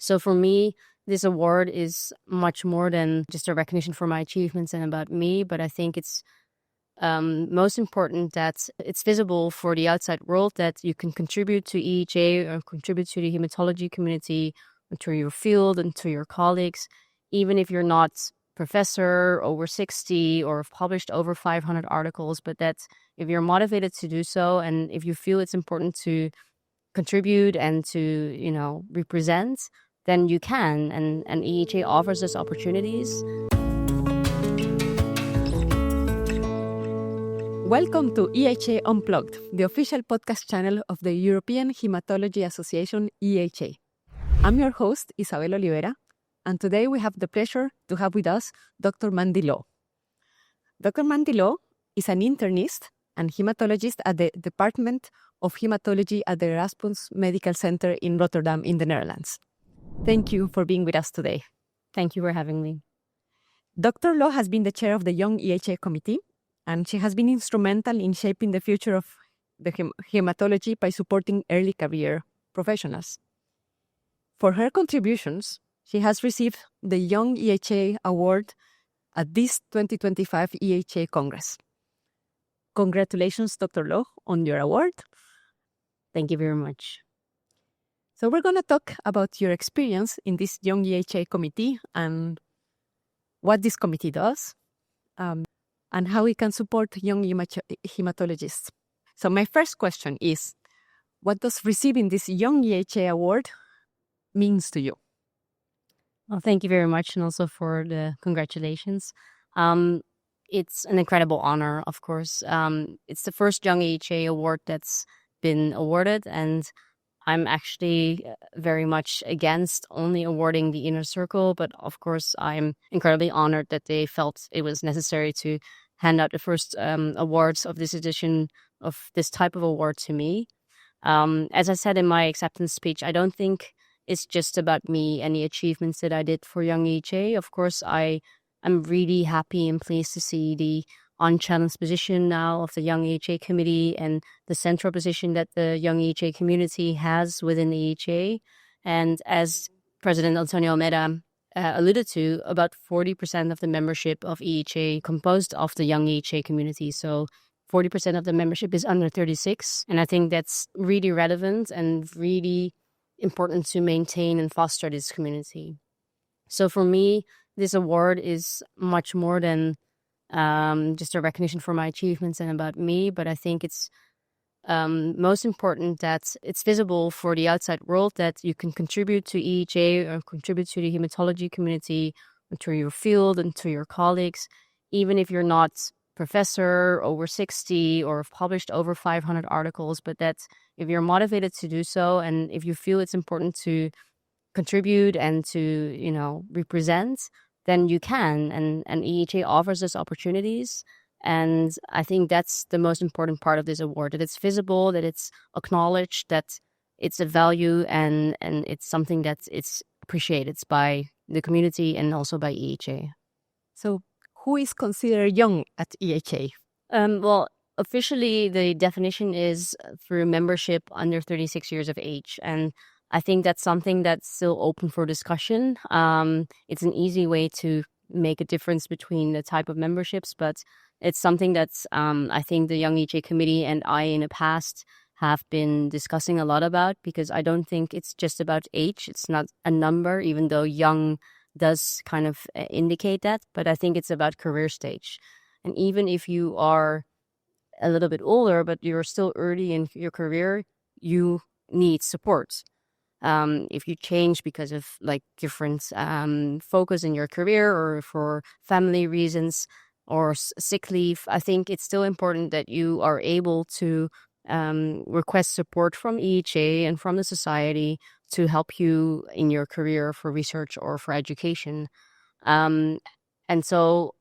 So for me, this award is much more than just a recognition for my achievements and about me, but I think it's most important that it's visible for the outside world that you can contribute to EHA or contribute to the hematology community, to your field and to your colleagues, even if you're not professor over 60 or have published over 500 articles, but that if you're motivated to do so and if you feel it's important to contribute and to, represent, then you can. And EHA offers us opportunities. Welcome to EHA Unplugged, the official podcast channel of the European Hematology Association, EHA. I'm your host, Isabel Olivera, and today we have the pleasure to have with us Dr. Mandy Lauw. Dr. Mandy Lauw is an internist and hematologist at the Department of Hematology at the Erasmus Medical Center in Rotterdam in the Netherlands. Thank you for being with us today. Thank you for having me. Dr. Lauw has been the chair of the Young EHA Committee, and she has been instrumental in shaping the future of the hematology by supporting early career professionals. For her contributions, she has received the Young EHA Award at this 2025 EHA Congress. Congratulations, Dr. Lauw, on your award. Thank you very much. So we're going to talk about your experience in this Young EHA committee and what this committee does, and how we can support young hematologists. So my first question is, what does receiving this Young EHA Award means to you? Well, thank you very much, and also for the congratulations. It's an incredible honor, of course. It's the first Young EHA Award that's been awarded, and I'm actually very much against only awarding the inner circle, but of course I'm incredibly honored that they felt it was necessary to hand out the first awards of this edition of this type of award to me. As I said in my acceptance speech, I don't think it's just about me and the achievements that I did for Young EHA. Of course, I am really happy and pleased to see the unchallenged position now of the Young EHA committee and the central position that the Young EHA community has within the EHA. And as President Antonio Almeida alluded to, about 40% of the membership of EHA composed of the Young EHA community. So 40% of the membership is under 36. And I think that's really relevant and really important to maintain and foster this community. So for me, this award is much more than just a recognition for my achievements and about me, but I think it's most important that it's visible for the outside world that you can contribute to EHA or contribute to the hematology community, to your field and to your colleagues, even if you're not professor over 60 or have published over 500 articles, but that if you're motivated to do so and if you feel it's important to contribute and to, represent, then you can. And EHA offers us opportunities. And I think that's the most important part of this award, that it's visible, that it's acknowledged, that it's a value and it's something that it's appreciated by the community and also by EHA. So who is considered young at EHA? Well, officially, the definition is through membership under 36 years of age. And I think that's something that's still open for discussion. It's an easy way to make a difference between the type of memberships, but it's something that's, I think the Young EHA committee and I in the past have been discussing a lot about, because I don't think it's just about age. It's not a number, even though young does kind of indicate that, but I think it's about career stage. And even if you are a little bit older, but you're still early in your career, you need support. If you change because of different focus in your career or for family reasons or sick leave, I think it's still important that you are able to request support from EHA and from the society to help you in your career for research or for education. And so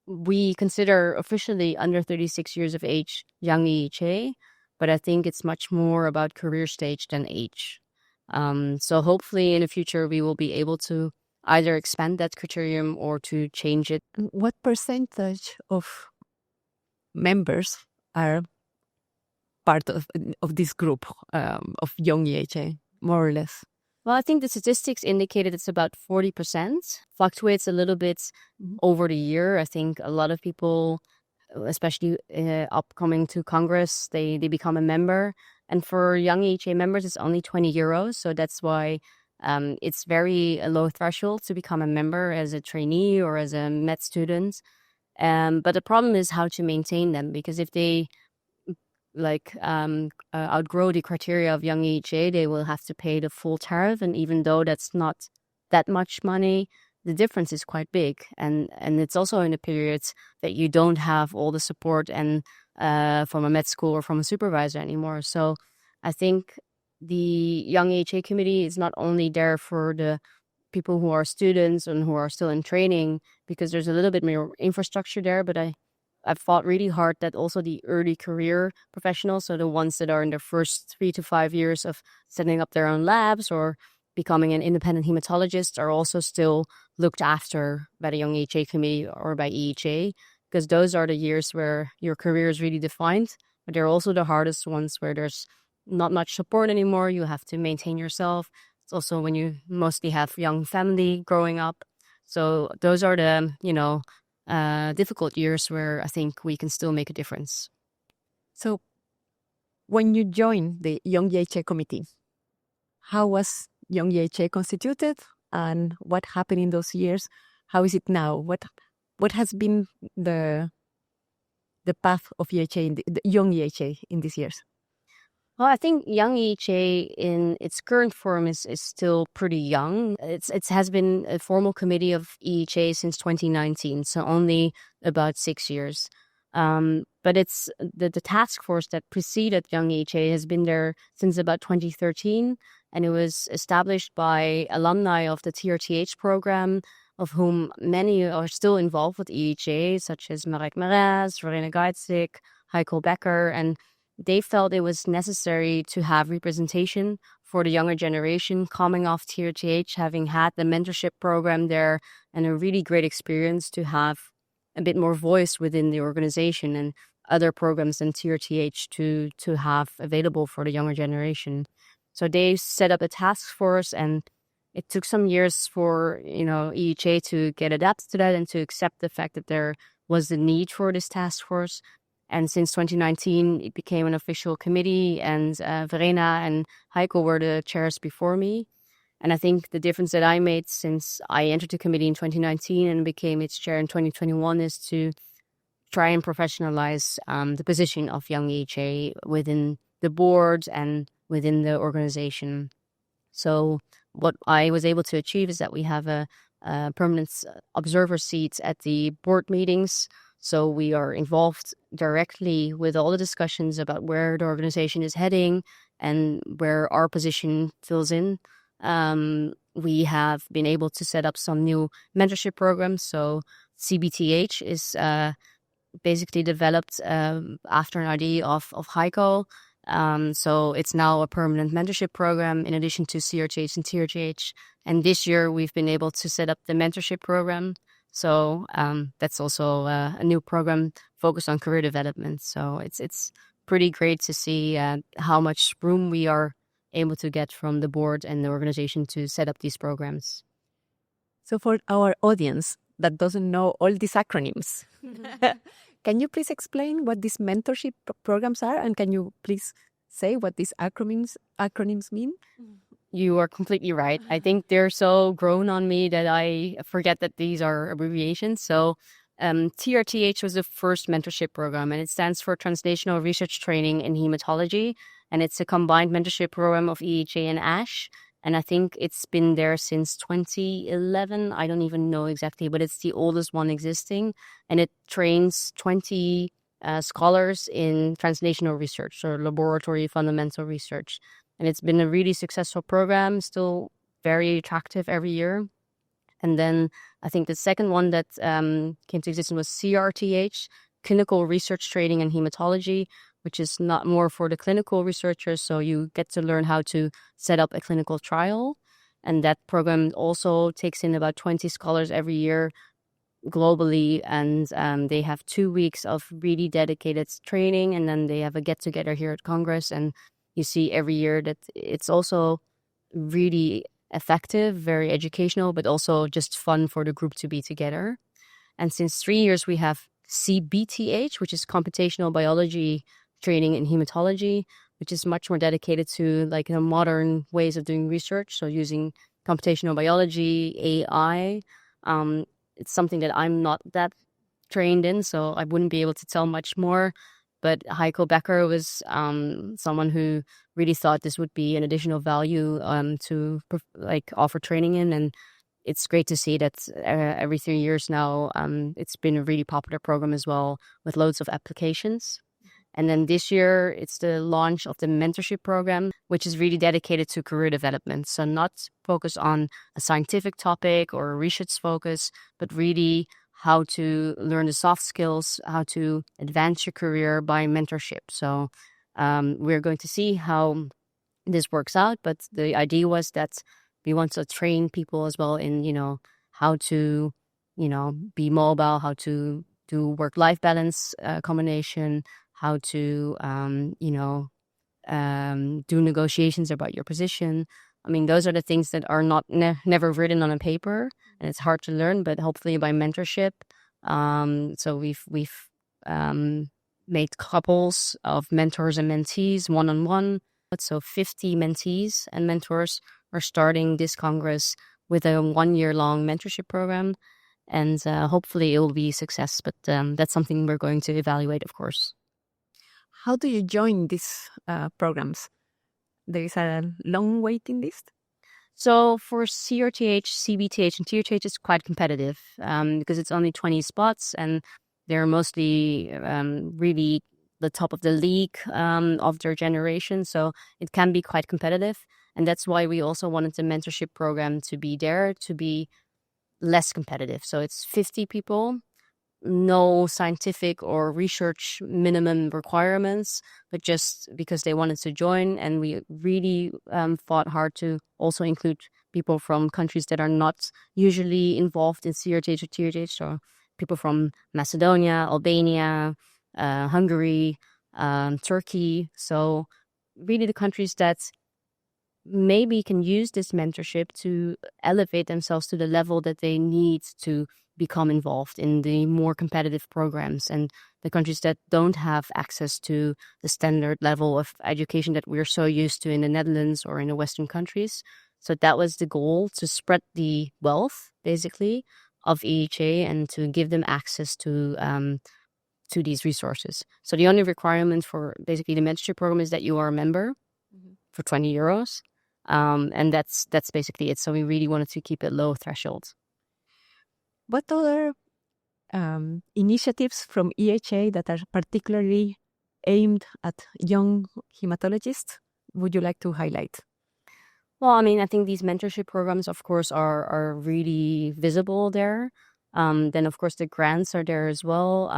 we consider officially under 36 years of age Young EHA, but I think it's much more about career stage than age. So hopefully in the future we will be able to either expand that criterion or to change it. What percentage of members are part of this group of Young EHA, more or less? Well, I think the statistics indicated it's about 40%. Fluctuates a little bit over the year. I think a lot of people, especially upcoming to Congress, they become a member. And for young EHA members, it's only 20 euros. So that's why it's very a low threshold to become a member as a trainee or as a med student. But the problem is how to maintain them, because if they outgrow the criteria of young EHA, they will have to pay the full tariff. And even though that's not that much money, the difference is quite big. And it's also in a period that you don't have all the support and from a med school or from a supervisor anymore. So I think the Young EHA committee is not only there for the people who are students and who are still in training, because there's a little bit more infrastructure there, but I've fought really hard that also the early career professionals, so the ones that are in their first 3 to 5 years of setting up their own labs or becoming an independent hematologist, are also still looked after by the Young EHA committee or by EHA, because those are the years where your career is really defined, but they're also the hardest ones where there's not much support anymore. You have to maintain yourself. It's also when you mostly have young family growing up. So those are the, difficult years where I think we can still make a difference. So when you joined the Young EHA committee, how was Young EHA constituted and what happened in those years? How is it now? What has been the path of EHA in the Young EHA in these years? Well, I think Young EHA in its current form is still pretty young. It has been a formal committee of EHA since 2019, so only about 6 years. But it's the task force that preceded Young EHA has been there since about 2013, and it was established by alumni of the TRTH program, of whom many are still involved with EHA, such as Marek Meraz, Verena Geitzik, Heiko Becker, and they felt it was necessary to have representation for the younger generation coming off TRTH, having had the mentorship program there and a really great experience, to have a bit more voice within the organization and other programs than TRTH to have available for the younger generation. So they set up a task force, and it took some years for EHA to get adapted to that and to accept the fact that there was the need for this task force. And since 2019, it became an official committee, and Verena and Heiko were the chairs before me. And I think the difference that I made since I entered the committee in 2019 and became its chair in 2021 is to try and professionalize the position of Young EHA within the board and within the organization. So what I was able to achieve is that we have a permanent observer seat at the board meetings. So we are involved directly with all the discussions about where the organization is heading and where our position fills in. We have been able to set up some new mentorship programs. So CBTH is basically developed after an idea of Heiko. So it's now a permanent mentorship program in addition to CRTH and TRTH. And this year we've been able to set up the mentorship program. So that's also a new program focused on career development. So it's pretty great to see how much room we are able to get from the board and the organization to set up these programs. So for our audience that doesn't know all these acronyms, can you please explain what these mentorship programs are? And can you please say what these acronyms mean? You are completely right. I think they're so grown on me that I forget that these are abbreviations. So TRTH was the first mentorship program, and it stands for Translational Research Training in Hematology. And it's a combined mentorship program of EHA and ASH. And I think it's been there since 2011. I don't even know exactly, but it's the oldest one existing. And it trains 20 scholars in translational research or laboratory fundamental research. And it's been a really successful program, still very attractive every year. And then I think the second one that came to existence was CRTH, Clinical Research Training in Hematology, which is not more for the clinical researchers. So you get to learn how to set up a clinical trial. And that program also takes in about 20 scholars every year globally. And they have 2 weeks of really dedicated training. And then they have a get-together here at Congress. And you see every year that it's also really effective, very educational, but also just fun for the group to be together. And since 3 years, we have CBTH, which is computational biology training in hematology, which is much more dedicated to like modern ways of doing research. So using computational biology, AI. It's something that I'm not that trained in, so I wouldn't be able to tell much more. But Heiko Becker was someone who really thought this would be an additional value to like offer training in, and it's great to see that every 3 years now it's been a really popular program as well with loads of applications. And then this year, it's the launch of the mentorship program, which is really dedicated to career development. So not focused on a scientific topic or a research focus, but really how to learn the soft skills, how to advance your career by mentorship. So we're going to see how this works out. But the idea was that we want to train people as well in, how to, be mobile, how to do work-life balance combination, how to, do negotiations about your position. I mean, those are the things that are not never written on a paper, and it's hard to learn. But hopefully, by mentorship, so we've made couples of mentors and mentees one-on-one. So 50 mentees and mentors are starting this Congress with a 1-year-long mentorship program, and hopefully it will be a success. But that's something we're going to evaluate, of course. How do you join these programs? There is a long waiting list? So for CRTH, CBTH, and TRTH, it's quite competitive because it's only 20 spots, and they're mostly really the top of the league of their generation. So it can be quite competitive. And that's why we also wanted the mentorship program to be there to be less competitive. So it's 50 people, no scientific or research minimum requirements, but just because they wanted to join. And we really fought hard to also include people from countries that are not usually involved in CRTH or TRTH, so people from Macedonia, Albania, Hungary, Turkey. So really the countries that maybe can use this mentorship to elevate themselves to the level that they need to become involved in the more competitive programs, and the countries that don't have access to the standard level of education that we're so used to in the Netherlands or in the Western countries. So that was the goal, to spread the wealth, basically, of EHA and to give them access to these resources. So the only requirement for basically the mentorship program is that you are a member for 20 euros. And that's basically it. So we really wanted to keep it low threshold. What other initiatives from EHA that are particularly aimed at young hematologists would you like to highlight? Well, I mean, I think these mentorship programs, of course, are really visible there. Then, of course, the grants are there as well.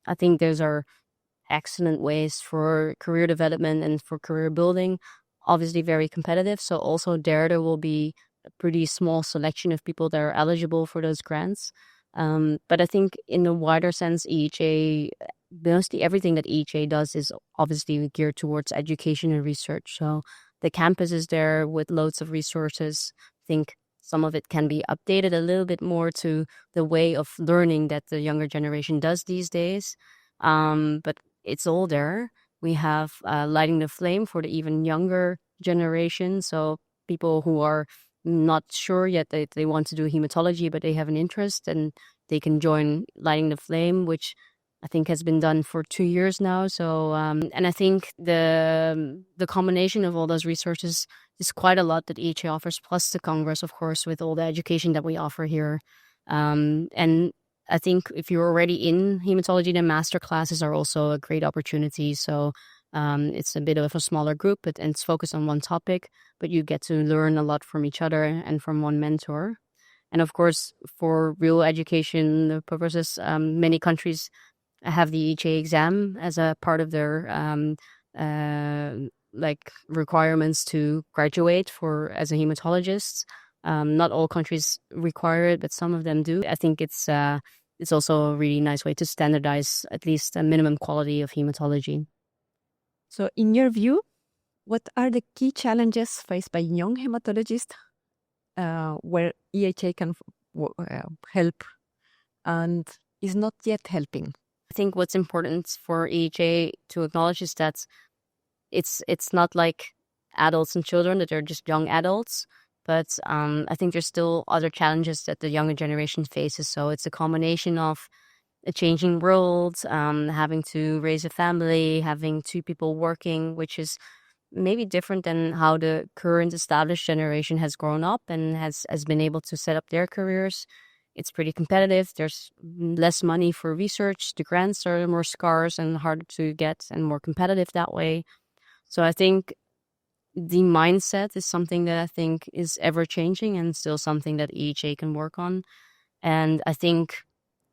I think those are excellent ways for career development and for career building. Obviously, very competitive. So also there will be a pretty small selection of people that are eligible for those grants. But I think in a wider sense, EHA, mostly everything that EHA does is obviously geared towards education and research. So the campus is there with loads of resources. I think some of it can be updated a little bit more to the way of learning that the younger generation does these days. But it's all there. We have Lighting the Flame for the even younger generation. So people who are not sure yet that they want to do hematology, but they have an interest, and they can join Lighting the Flame, which I think has been done for 2 years now. So, and I think the combination of all those resources is quite a lot that EHA offers, plus the Congress, of course, with all the education that we offer here. And I think if you're already in hematology, then master classes are also a great opportunity. So it's a bit of a smaller group, and it's focused on one topic, but you get to learn a lot from each other and from one mentor. And of course, for real education purposes, many countries have the EHA exam as a part of their like requirements to graduate as a hematologist. Not all countries require it, but some of them do. I think it's also a really nice way to standardize at least a minimum quality of hematology. So in your view, What are the key challenges faced by young hematologists where EHA can help and is not yet helping? I think what's important for EHA to acknowledge is that it's not like adults and children, that they're just young adults, but I think there's still other challenges that the younger generation faces. So it's a combination of a changing world, having to raise a family, having two people working, which is maybe different than how the current established generation has grown up and has been able to set up their careers. It's pretty competitive. There's less money for research. The grants are more scarce and harder to get and more competitive that way. So I think the mindset is something that I think is ever changing and still something that EHA can work on. And I think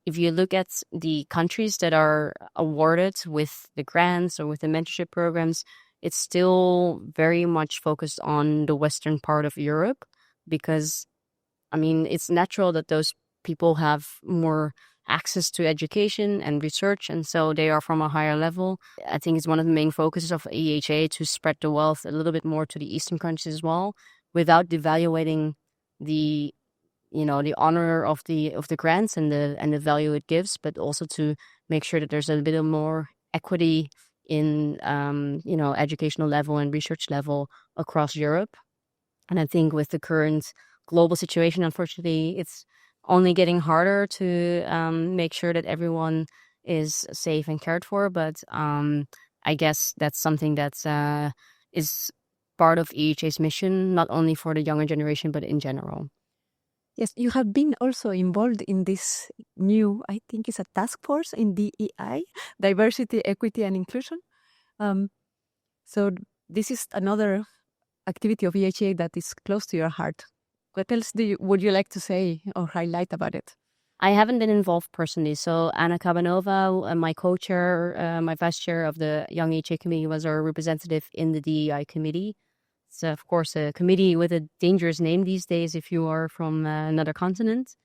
if you look at the countries that are awarded with the grants or with the mentorship programs, it's still very much focused on the western part of Europe because, I mean, it's natural that those people have more access to education and research, and so they are from a higher level. I think it's one of the main focuses of EHA to spread the wealth a little bit more to the eastern countries as well, without devaluating the the honor of the grants and the value it gives, but also to make sure that there's a bit more equity in educational level and research level across Europe. And I think with the current global situation, unfortunately, it's only getting harder to make sure that everyone is safe and cared for. But I guess that's something that is part of EHA's mission, not only for the younger generation, but in general. Yes, you have been also involved in this new, I think it's a task force in DEI, Diversity, Equity and Inclusion. So this is another activity of EHA that is close to your heart. What else would you like to say or highlight about it? I haven't been involved personally. So Anna Kabanova, my co-chair, my vice chair of the Young EHA committee, was our representative in the DEI committee. It's, of course, a committee with a dangerous name these days if you are from another continent.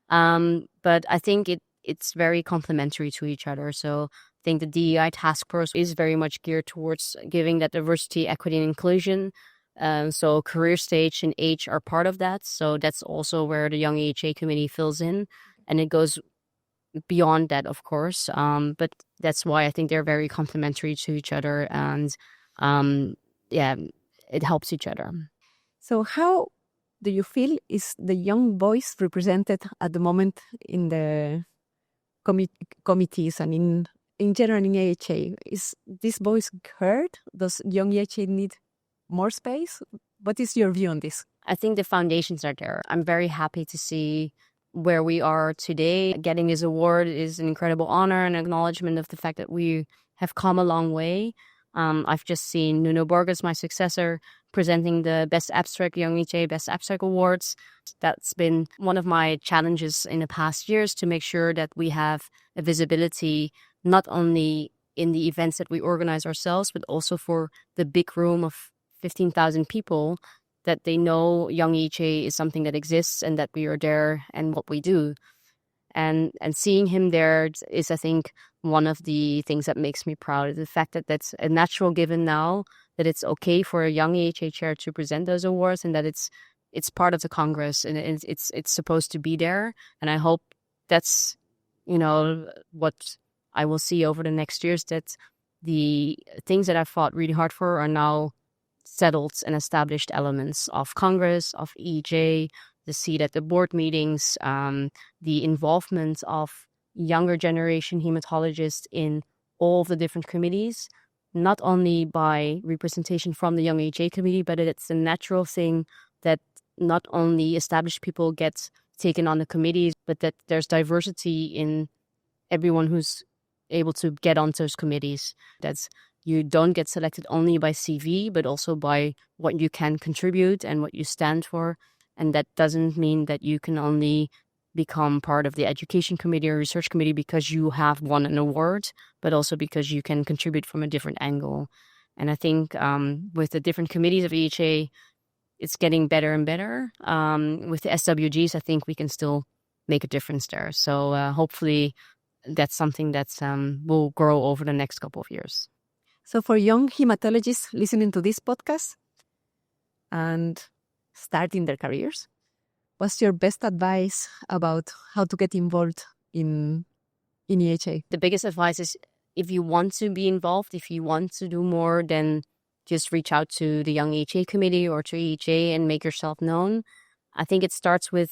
But I think it's very complementary to each other. So I think the DEI task force is very much geared towards giving that diversity, equity, and inclusion. So career stage and age are part of that. So that's also where the Young EHA committee fills in. And it goes beyond that, of course. But that's why I think they're very complementary to each other. And it helps each other. So how do you feel is the young voice represented at the moment in the committees and in general in EHA? Is this voice heard? Does young EHA need more space? What is your view on this? I think the foundations are there. I'm very happy to see where we are today. Getting this award is an incredible honor and acknowledgement of the fact that we have come a long way. I've just seen Nuno Borges, my successor, presenting the Best Abstract Young EHA Best Abstract Awards. That's been one of my challenges in the past years, to make sure that we have a visibility not only in the events that we organize ourselves, but also for the big room of 15,000 people, that they know Young EHA is something that exists and that we are there and what we do. And seeing him there is, I think, one of the things that makes me proud. The fact that that's a natural given now, that it's okay for a Young EHA chair to present those awards, and that it's part of the Congress and it's supposed to be there. And I hope that's, what I will see over the next years, that the things that I fought really hard for are now settled and established elements of Congress, of EHA, the seat at the board meetings, the involvement of younger generation hematologists in all the different committees, not only by representation from the Young EHA committee, but it's a natural thing that not only established people get taken on the committees, but that there's diversity in everyone who's able to get onto those committees. That's you don't get selected only by CV, but also by what you can contribute and what you stand for. And that doesn't mean that you can only become part of the education committee or research committee because you have won an award, but also because you can contribute from a different angle. And I think with the different committees of EHA, it's getting better and better. With the SWGs, I think we can still make a difference there. So hopefully that's something that will grow over the next couple of years. So for young hematologists listening to this podcast and starting their careers, what's your best advice about how to get involved in EHA? The biggest advice is, if you want to be involved, if you want to do more, then just reach out to the Young EHA committee or to EHA and make yourself known. I think it starts with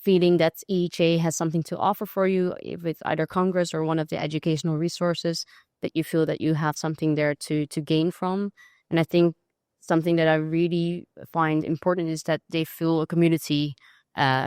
feeling that EHA has something to offer for you, with either Congress or one of the educational resources, that you feel that you have something there to gain from. And I think something that I really find important is that they feel a community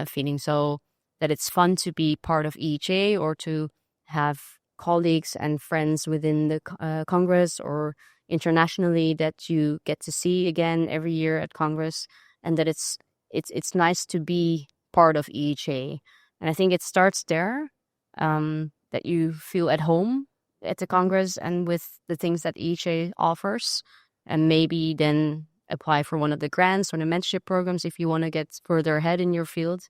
feeling, so that it's fun to be part of EHA or to have colleagues and friends within the Congress or internationally that you get to see again every year at Congress, and that it's nice to be part of EHA. And I think it starts there, that you feel at home at the Congress and with the things that EHA offers, and maybe then apply for one of the grants or the mentorship programs if you want to get further ahead in your field.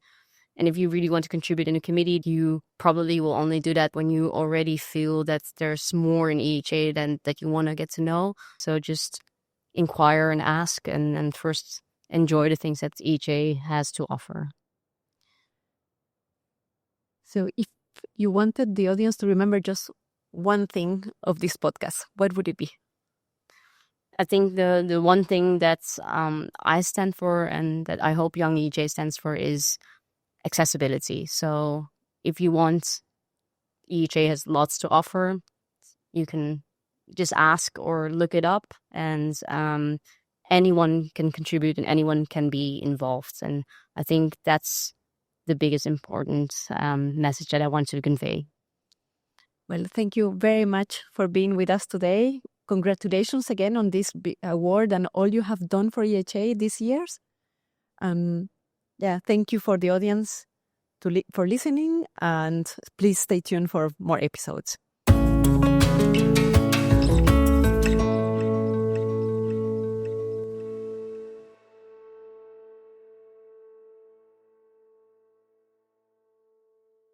And if you really want to contribute in a committee, you probably will only do that when you already feel that there's more in EHA than that you want to get to know. So just inquire and ask, and first enjoy the things that EHA has to offer. So if you wanted the audience to remember just one thing of this podcast, what would it be? I think the one thing that I stand for, and that I hope Young EHA stands for, is accessibility. So if you want, EHA has lots to offer. You can just ask or look it up, and anyone can contribute and anyone can be involved. And I think that's the biggest important message that I want to convey. Well, thank you very much for being with us today. Congratulations again on this award and all you have done for EHA these years. Thank you for the audience for listening, and please stay tuned for more episodes.